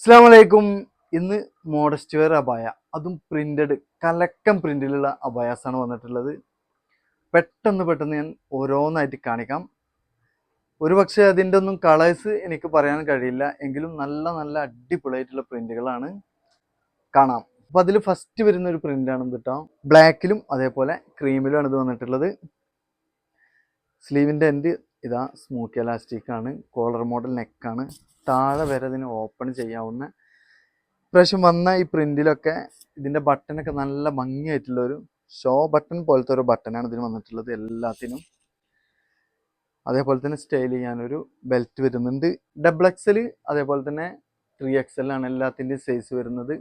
അസ്സലാമലൈക്കും. ഇന്ന് modest wear അബായ, അതും പ്രിന്റഡ് കലക്കം പ്രിന്റിലുള്ള അബായാസാണ് വന്നിട്ടുള്ളത്. പെട്ടെന്ന് ഞാൻ ഓരോന്നായിട്ട് കാണിക്കാം. ഒരുപക്ഷെ അതിൻ്റെ ഒന്നും കളേഴ്സ് എനിക്ക് പറയാൻ കഴിയില്ല, എങ്കിലും നല്ല നല്ല അടിപൊളിയായിട്ടുള്ള പ്രിന്റുകളാണ്. കാണാം. അപ്പോൾ അതിൽ ഫസ്റ്റ് വരുന്ന ഒരു പ്രിന്റാണ് കേട്ടോ. ബ്ലാക്കിലും അതേപോലെ ക്രീമിലുമാണ് ഇത് വന്നിട്ടുള്ളത്. സ്ലീവിൻ്റെ എൻഡ് ഇതാ സ്മൂത്ത് എലാസ്റ്റിക് ആണ്. കോളർ മോഡൽ നെക്കാണ്. താഴെ വരെ ഇതിന് ഓപ്പൺ ചെയ്യാവുന്ന ഇപ്രാവശ്യം വന്ന ഈ പ്രിന്റിലൊക്കെ ഇതിൻ്റെ ബട്ടനൊക്കെ നല്ല ഭംഗിയായിട്ടുള്ള ഒരു ഷോ ബട്ടൺ പോലത്തെ ഒരു ബട്ടനാണ് ഇതിന് വന്നിട്ടുള്ളത് എല്ലാത്തിനും. അതേപോലെ തന്നെ സ്റ്റൈൽ ചെയ്യാനൊരു ബെൽറ്റ് വരുന്നുണ്ട്. ഡബിൾ എക്സൽ അതേപോലെ തന്നെ 3XL ആണ് എല്ലാത്തിൻ്റെയും സൈസ് വരുന്നത്.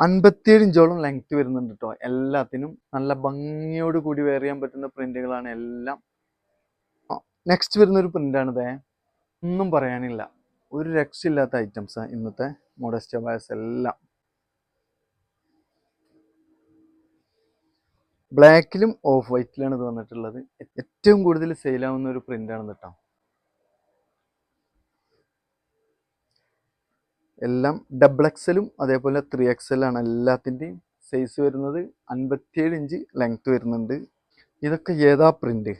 57 ഇഞ്ചോളം ലെങ്ത് വരുന്നുണ്ട് കേട്ടോ. എല്ലാത്തിനും നല്ല ഭംഗിയോട് കൂടി വെയർ ചെയ്യാൻ പറ്റുന്ന പ്രിന്റുകളാണ് എല്ലാം. നെക്സ്റ്റ് വരുന്നൊരു പ്രിന്റാണിതേ. ഒന്നും പറയാനില്ല, ഒരു രക്ഷയില്ലാത്ത ഐറ്റംസ് ഇന്നത്തെ മോഡസ്റ്റ് അബായാസ് എല്ലാം. ബ്ലാക്കിലും ഓഫ് വൈറ്റിലാണ് ഇത് വന്നിട്ടുള്ളത്. ഏറ്റവും കൂടുതൽ സെയിലാവുന്ന ഒരു പ്രിന്റാണ് കേട്ടോ. എല്ലാം ഡബിൾ എക്സലും അതേപോലെ 3XL ആണ് എല്ലാത്തിൻ്റെയും സൈസ് വരുന്നത്. 57 ഇഞ്ച് ലെങ്ത് വരുന്നുണ്ട്. ഇതൊക്കെ ഏതാ പ്രിന്റ്?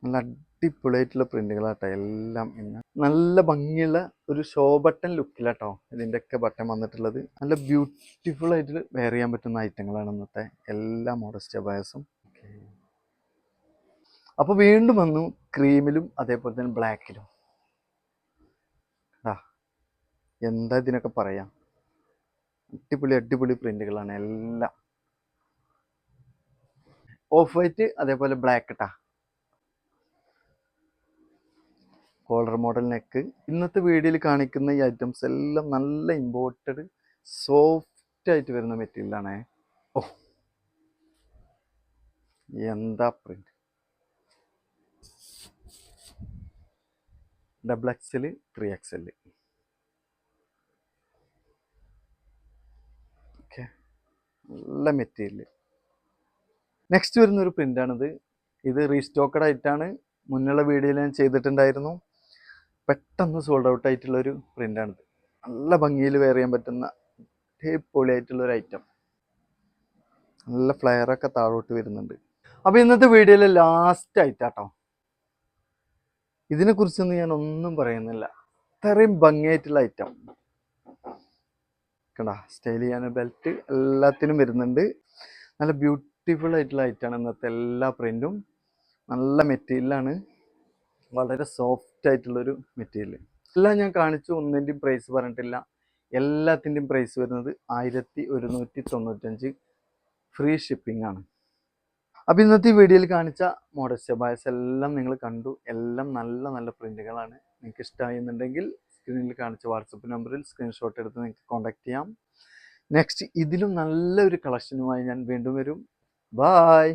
നല്ല അടിപൊളിയായിട്ടുള്ള പ്രിന്റുകളാട്ടോ എല്ലാം. ഇന്ന് നല്ല ഭംഗിയുള്ള ഒരു ഷോ ബട്ടൺ ലുക്കിലാട്ടോ ഇതിൻ്റെയൊക്കെ ബട്ടൺ വന്നിട്ടുള്ളത്. നല്ല ബ്യൂട്ടിഫുൾ ആയിട്ട് വെയർ ചെയ്യാൻ പറ്റുന്ന ഐറ്റങ്ങളാണ് ഇന്നത്തെ എല്ലാ മോഡസ്റ്റ് അബായാസും. അപ്പോൾ വീണ്ടും വന്നു ക്രീമിലും അതേപോലെ തന്നെ ബ്ലാക്കിലും. എന്താ ഇതിനൊക്കെ പറയാം, അടിപൊളി പ്രിന്റുകളാണ് എല്ലാം. ഓഫ് വൈറ്റ് അതേപോലെ ബ്ലാക്ക് ഇട്ടാ. Collar model neck. ഇന്നത്തെ വീഡിയോയിൽ കാണിക്കുന്ന ഈ ഐറ്റംസ് എല്ലാം നല്ല ഇമ്പോർട്ടഡ് സോഫ്റ്റ് ആയിട്ട് വരുന്ന മെറ്റീരിയലാണേ. ഓ എന്താ print! Double XL 3XL. Okay, നല്ല മെറ്റീരിയൽ. നെക്സ്റ്റ് വരുന്ന ഒരു പ്രിന്റാണിത്. ഇത് റീസ്റ്റോക്കഡ് ആയിട്ടാണ്. മുന്നുള്ള വീഡിയോയിൽ ഞാൻ ചെയ്തിട്ടുണ്ടായിരുന്നു. പെട്ടെന്ന് സോൾഡ് ഔട്ട് ആയിട്ടുള്ളൊരു പ്രിന്റാണിത്. നല്ല ഭംഗിയിൽ വെയർ ചെയ്യാൻ പറ്റുന്ന അടിപൊളിയായിട്ടുള്ളൊരു ഐറ്റം. നല്ല ഫ്ലയറൊക്കെ താഴോട്ട് വരുന്നുണ്ട്. അപ്പോൾ ഇന്നത്തെ വീഡിയോയിലെ ലാസ്റ്റ് ആയിട്ടാട്ടോ. ഇതിനെക്കുറിച്ചൊന്നും ഞാൻ ഒന്നും പറയുന്നില്ല, അത്രയും ഭംഗിയായിട്ടുള്ള ഐറ്റം. കണ്ടാ, സ്റ്റൈൽ ചെയ്യാൻ ബെൽറ്റ് എല്ലാത്തിനും വരുന്നുണ്ട്. നല്ല ബ്യൂട്ടിഫുൾ ആയിട്ടുള്ള ഐറ്റമാണ് ഇന്നത്തെ എല്ലാ പ്രിന്റും. നല്ല മെറ്റീരിയലാണ്, വളരെ സോഫ്റ്റ് ആയിട്ടുള്ളൊരു മെറ്റീരിയൽ. എല്ലാം ഞാൻ കാണിച്ചു, ഒന്നിൻ്റെയും പ്രൈസ് പറഞ്ഞിട്ടില്ല. എല്ലാത്തിൻ്റെയും പ്രൈസ് വരുന്നത് 1195. ഫ്രീ ഷിപ്പിംഗ് ആണ്. അപ്പോൾ ഇന്നത്തെ വീഡിയോയിൽ കാണിച്ച മോഡസ്റ്റ് അബായാസ് എല്ലാം നിങ്ങൾ കണ്ടു. എല്ലാം നല്ല നല്ല പ്രിന്റുകളാണ്. നിങ്ങൾക്ക് ഇഷ്ടമായി എന്നുണ്ടെങ്കിൽ സ്ക്രീനിൽ കാണിച്ച വാട്സപ്പ് നമ്പറിൽ സ്ക്രീൻഷോട്ട് എടുത്ത് നിങ്ങൾക്ക് കോൺടാക്ട് ചെയ്യാം. നെക്സ്റ്റ് ഇതിലും നല്ലൊരു കളക്ഷനുമായി ഞാൻ വീണ്ടും വരും. ബായ്.